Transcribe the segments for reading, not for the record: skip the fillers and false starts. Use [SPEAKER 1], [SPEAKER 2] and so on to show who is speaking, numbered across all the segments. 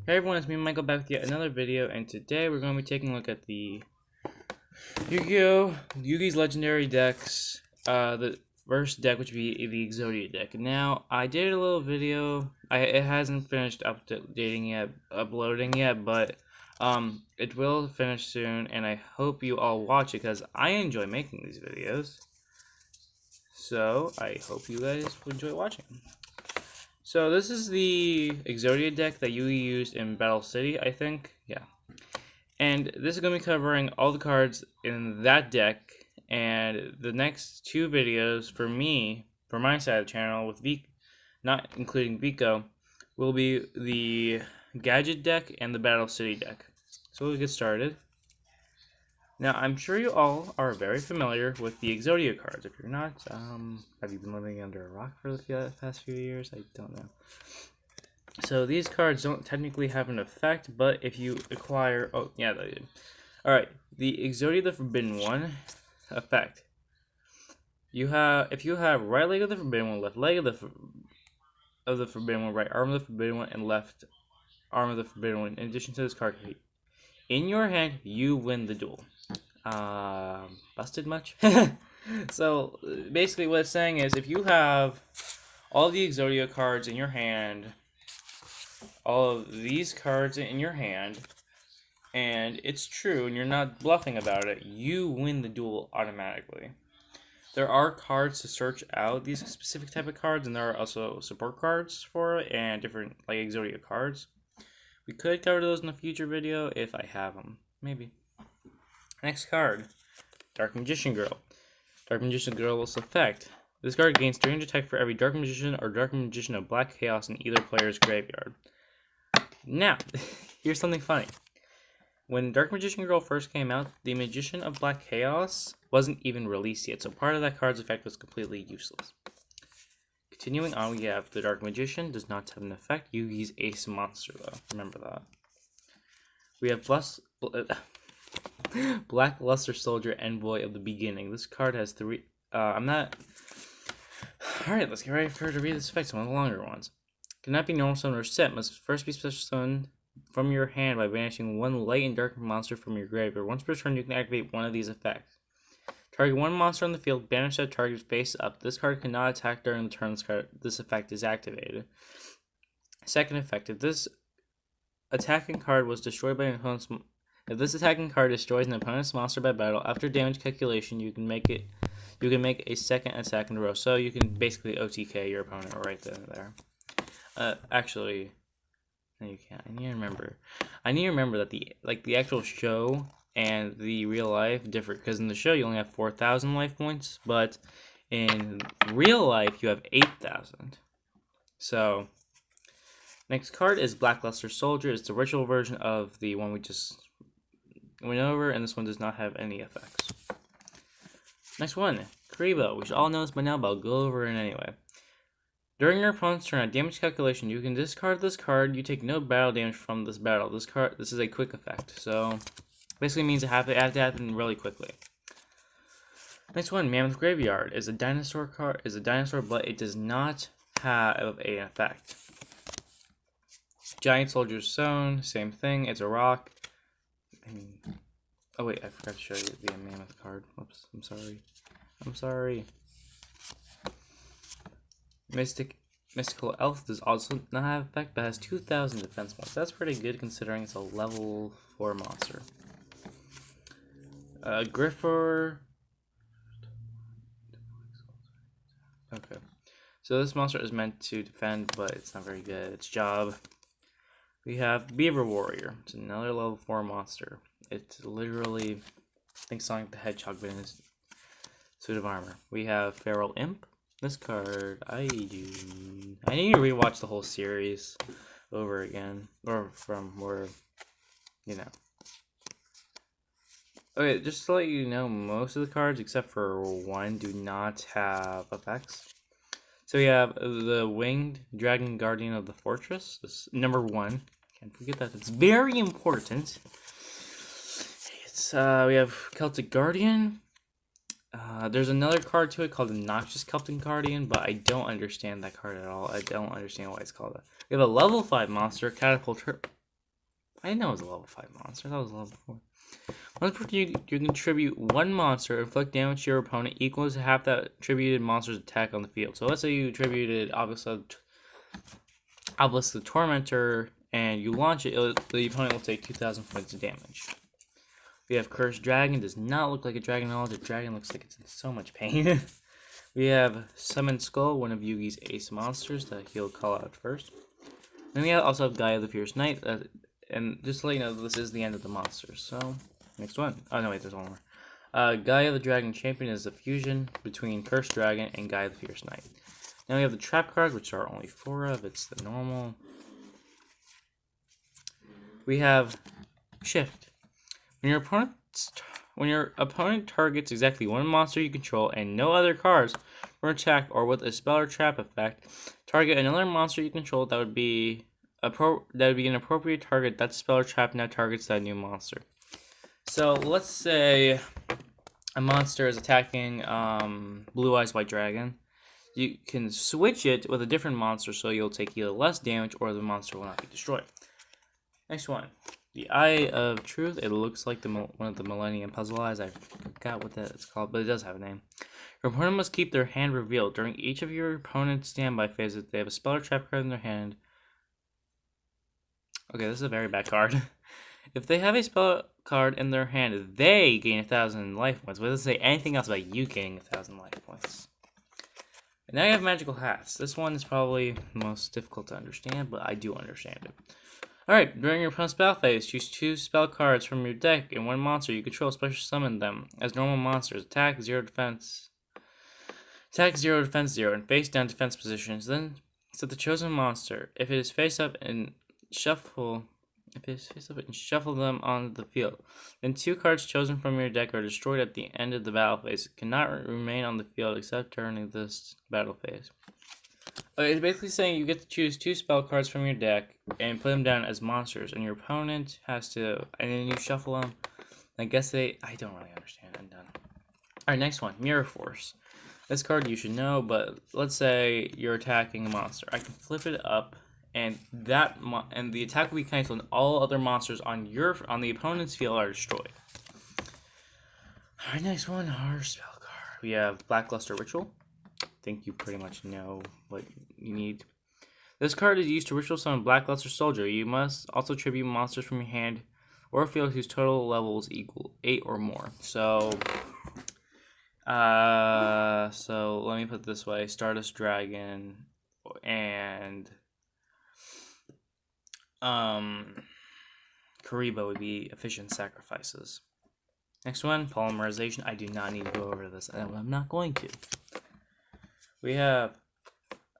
[SPEAKER 1] Hey everyone, it's me Michael back with yet another video, and today we're going to be taking a look at the Yu-Gi-Oh! Yugi's Legendary decks, the first deck, which would be the Exodia deck. Now, I did a little video, it hasn't finished uploading yet, but it will finish soon, and I hope you all watch it, because I enjoy making these videos. So, I hope you guys will enjoy watching. So this is the Exodia deck that Yugi used in Battle City, I think. Yeah. And this is going to be covering all the cards in that deck. And the next two videos for me, for my side of the channel, with not including Vico, will be the Gadget deck and the Battle City deck. So we'll get started. Now, I'm sure you all are very familiar with the Exodia cards. If you're not, have you been living under a rock for the past few years? I don't know. So these cards don't technically have an effect, but if you acquire... Oh, yeah, they did. Alright, the Exodia the Forbidden One effect. If you have right leg of the Forbidden One, left leg of the Forbidden One, right arm of the Forbidden One, and left arm of the Forbidden One, in addition to this card, in your hand, you win the duel. Busted much? So basically what it's saying is if you have all the Exodia cards in your hand, all of these cards in your hand, and it's true and you're not bluffing about it, you win the duel automatically. There are cards to search out these specific type of cards, and there are also support cards for it and different like Exodia cards. We could cover those in a future video if I have them. Maybe. Next card. Dark Magician Girl. Dark Magician Girl's effect. This card gains 300 attack for every Dark Magician or Dark Magician of Black Chaos in either player's graveyard. Now, here's something funny. When Dark Magician Girl first came out, the Magician of Black Chaos wasn't even released yet, so part of that card's effect was completely useless. Continuing on, we have the Dark Magician does not have an effect. Yugi's Ace Monster, though. Remember that. We have Black Luster Soldier Envoy of the Beginning. This card has three... Alright, let's get ready to read this effect. One of the longer ones. Cannot be normal summon or set. Must first be special summoned from your hand by banishing one light and dark monster from your graveyard. Once per turn, you can activate one of these effects. Target one monster on the field, banish that target face up. This card cannot attack during the turn this effect is activated. Second effect, if this attacking card destroys an opponent's monster by battle, after damage calculation, you can make a second attack in a row. So you can basically OTK your opponent right there. Actually, no, you can't. I need to remember that the actual show and the real life differ, because in the show you only have 4,000 life points, but in real life you have 8,000. So next card is Black Luster Soldier. It's the ritual version of the one we just went over, and this one does not have any effects. Next one, Kuriboh. We should all know this by now, but I'll go over it anyway. During your opponent's turn, at damage calculation, you can discard this card. You take no battle damage from this battle. This is a quick effect, so basically means it has to happen really quickly. Next one, Mammoth Graveyard is a dinosaur card. But it does not have an effect. Giant Soldier's Zone, same thing. It's a rock. Oh wait, I forgot to show you the Mammoth card. Whoops, I'm sorry. Mystical Elf does also not have effect, but has 2,000 defense points. That's pretty good considering it's a level 4 monster. Griffor. Okay. So this monster is meant to defend, but it's not very good at its job. We have Beaver Warrior. It's another level 4 monster. It's literally, I think, Sonic the Hedgehog, but in his suit of armor. We have Feral Imp. This card, I need to rewatch the whole series over again, or from where, you know. Okay, just to let you know, most of the cards, except for one, do not have effects. So we have the Winged Dragon Guardian of the Fortress. This number 1. Can't forget that. It's very important. It's we have Celtic Guardian. There's another card to it called the Noxious Celtic Guardian, but I don't understand that card at all. I don't understand why it's called that. We have a level 5 monster, I know it was a level 5 monster. That was a level 4. Once per turn, you contribute one monster, inflict damage to your opponent equals to half that attributed monster's attack on the field. So let's say you attributed Obelisk the Tormentor, and you launch it, the opponent will take 2,000 points of damage. We have Cursed Dragon. Does not look like a dragon at all. The dragon looks like it's in so much pain. We have Summoned Skull, one of Yugi's ace monsters that he'll call out first. Then we also have Gaia the Fierce Knight. And just to let you know, this is the end of the monsters. So, next one. Oh, no, wait, there's one more. Gaia the Dragon Champion is a fusion between Cursed Dragon and Gaia the Fierce Knight. Now we have the trap cards, which are only 4 of. It's the normal. We have Shift. When your opponent targets exactly one monster you control and no other cards for attack or with a spell or trap effect, target another monster you control that would be an appropriate target. That spell or trap now targets that new monster. So let's say a monster is attacking Blue Eyes White Dragon. You can switch it with a different monster, so you'll take either less damage or the monster will not be destroyed. Next one, the Eye of Truth. It looks like one of the Millennium Puzzle Eyes. I forgot what that is called, but it does have a name. Your opponent must keep their hand revealed. During each of your opponent's standby phases, they have a spell or trap card in their hand. Okay, this is a very bad card. If they have a spell card in their hand, they gain 1,000 life points. But it doesn't say anything else about you gaining 1,000 life points. And now you have Magical Hats. This one is probably the most difficult to understand, but I do understand it. Alright, during your opponent's battle phase, choose 2 spell cards from your deck and one monster you control, special summon them as normal monsters. Attack 0, defense. Attack 0, defense 0, and face down defense positions. Then set the chosen monster. If it is face up and shuffle them on the field. Then 2 cards chosen from your deck are destroyed at the end of the battle phase. It cannot remain on the field except during this battle phase. Okay, it's basically saying you get to choose 2 spell cards from your deck and put them down as monsters, and your opponent has to, and then you shuffle them. I guess I don't really understand. I'm done. Alright, next one, Mirror Force. This card you should know, but let's say you're attacking a monster. I can flip it up, and the attack will be canceled, and all other monsters on the opponent's field are destroyed. Alright, next one, our spell card. We have Blackluster Ritual. I think you pretty much know what you need. This card is used to ritual summon Blackluster Soldier. You must also tribute monsters from your hand or field whose total levels equal 8 or more. So let me put it this way: Stardust Dragon and Karibo would be efficient sacrifices. Next one, Polymerization. I do not need to go over this, and I'm not going to. We have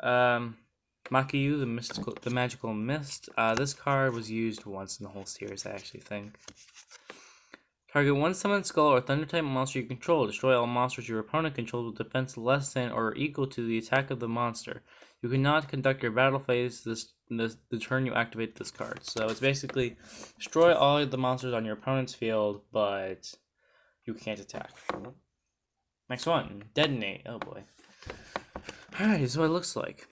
[SPEAKER 1] Makiyu, the Magical Mist. This card was used once in the whole series, I actually think. Target one Summoned Skull or Thunder-type monster you control. Destroy all monsters your opponent controls with defense less than or equal to the attack of the monster. You cannot conduct your battle phase the turn you activate this card. So it's basically destroy all of the monsters on your opponent's field, but you can't attack. Next one, Detonate. Oh boy. Alright, this is what it looks like.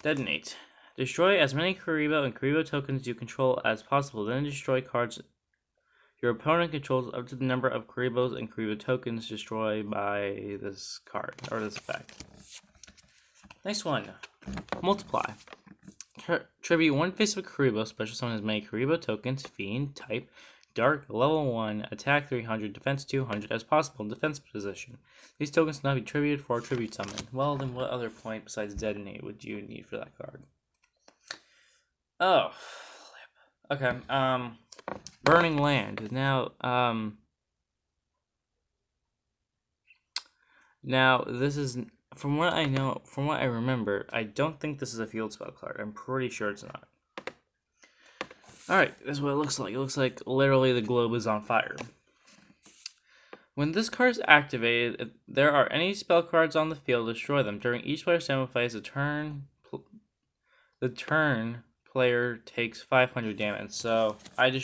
[SPEAKER 1] Detonate. Destroy as many Karibo and Karibo tokens you control as possible, then destroy cards your opponent controls up to the number of Karibos and Karibo tokens destroyed by this card, or this effect. Next one, Multiply. Tribute one face of Karibo, special summon as many Karibo tokens, Fiend, type, Dark, level 1, attack 300, defense 200 as possible in defense position. These tokens cannot be tributed for tribute summon. Well, then what other point besides Detonate would you need for that card? Oh, flip. Okay, Burning Land. Now this is, from what I remember, I don't think this is a field spell card. I'm pretty sure it's not. Alright, this is what it looks like. It looks like literally the globe is on fire. When this card is activated, if there are any spell cards on the field, destroy them. During each player's standby phase, the turn player takes 500 damage. So I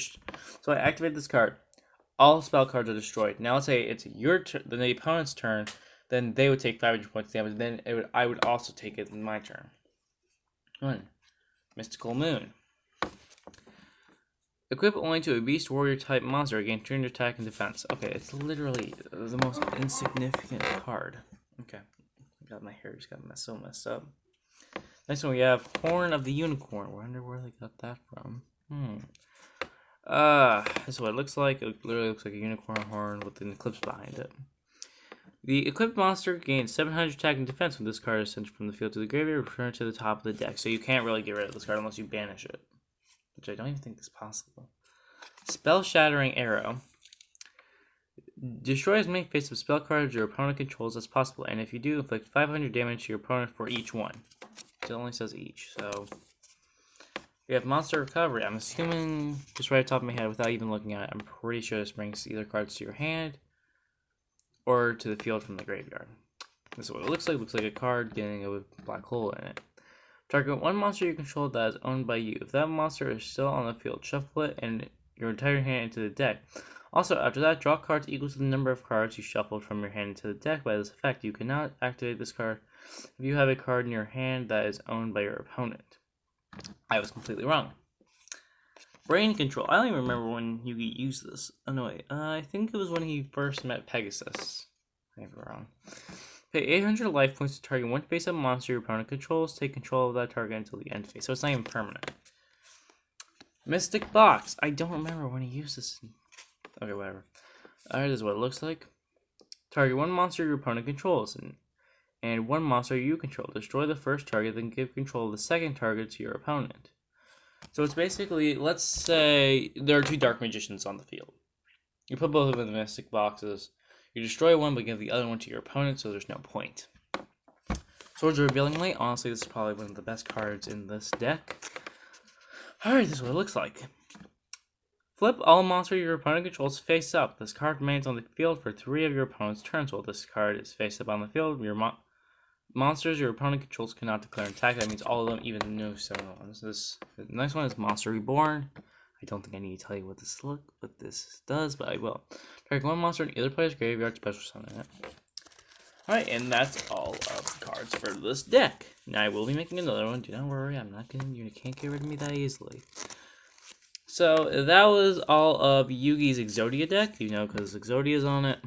[SPEAKER 1] activate this card. All spell cards are destroyed. Now let's say it's the opponent's turn, then they would take 500 points damage. Then I would also take it in my turn. 1. Mystical Moon. Equip only to a beast warrior type monster. Gain 200 attack and defense. Okay, it's literally the most insignificant card. Okay. God, my hair just got so messed up. Next one we have Horn of the Unicorn. Wonder where they got that from. This is what it looks like. It literally looks like a unicorn horn with an eclipse behind it. The equipped monster gains 700 attack and defense when this card is sent from the field to the graveyard, return to the top of the deck. So you can't really get rid of this card unless you banish it, which I don't even think is possible. Spell Shattering Arrow. Destroy as many face-up spell cards your opponent controls as possible, and if you do, inflict 500 damage to your opponent for each one. It only says each, so... We have Monster Recovery. I'm assuming, just right off the top of my head, without even looking at it, I'm pretty sure this brings either cards to your hand or to the field from the graveyard. This is what it looks like. It looks like a card getting a black hole in it. Target one monster you control that is owned by you. If that monster is still on the field, shuffle it and your entire hand into the deck. Also, after that, draw cards equal to the number of cards you shuffled from your hand into the deck. By this effect, you cannot activate this card if you have a card in your hand that is owned by your opponent. I was completely wrong. Brain Control. I don't even remember when Yugi used this. Oh, no, wait. I think it was when he first met Pegasus. I may be wrong. Pay 800 life points to target one face-up monster your opponent controls. Take control of that target until the end phase. So it's not even permanent. Mystic Box. I don't remember when he used this. Okay, whatever. Alright, this is what it looks like. Target one monster your opponent controls, and one monster you control. Destroy the first target, then give control of the second target to your opponent. So it's basically, let's say there are two Dark Magicians on the field. You put both of them in the Mystic Boxes. You destroy one, but give the other one to your opponent, so there's no point. Swords of Revealing Light. Honestly, this is probably one of the best cards in this deck. Alright, this is what it looks like. Flip all monsters your opponent controls face up. This card remains on the field for 3 of your opponent's turns. While this card is face up on the field, your monsters your opponent controls cannot declare an attack. That means all of them, even the new 7 ones. The next one is Monster Reborn. I don't think I need to tell you what this does, but I will. Target one monster in either player's graveyard, special summon it. Alright, and that's all of the cards for this deck. Now I will be making another one. Do not worry, you can't get rid of me that easily. So that was all of Yugi's Exodia deck, because Exodia is on it.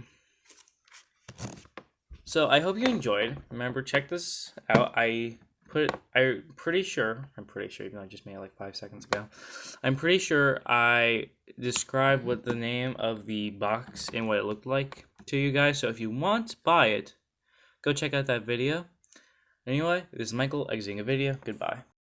[SPEAKER 1] So I hope you enjoyed. Remember, check this out. I'm pretty sure, even though I just made it like 5 seconds ago. I'm pretty sure I described what the name of the box and what it looked like to you guys. So if you want to buy it, go check out that video. Anyway, this is Michael exiting a video. Goodbye.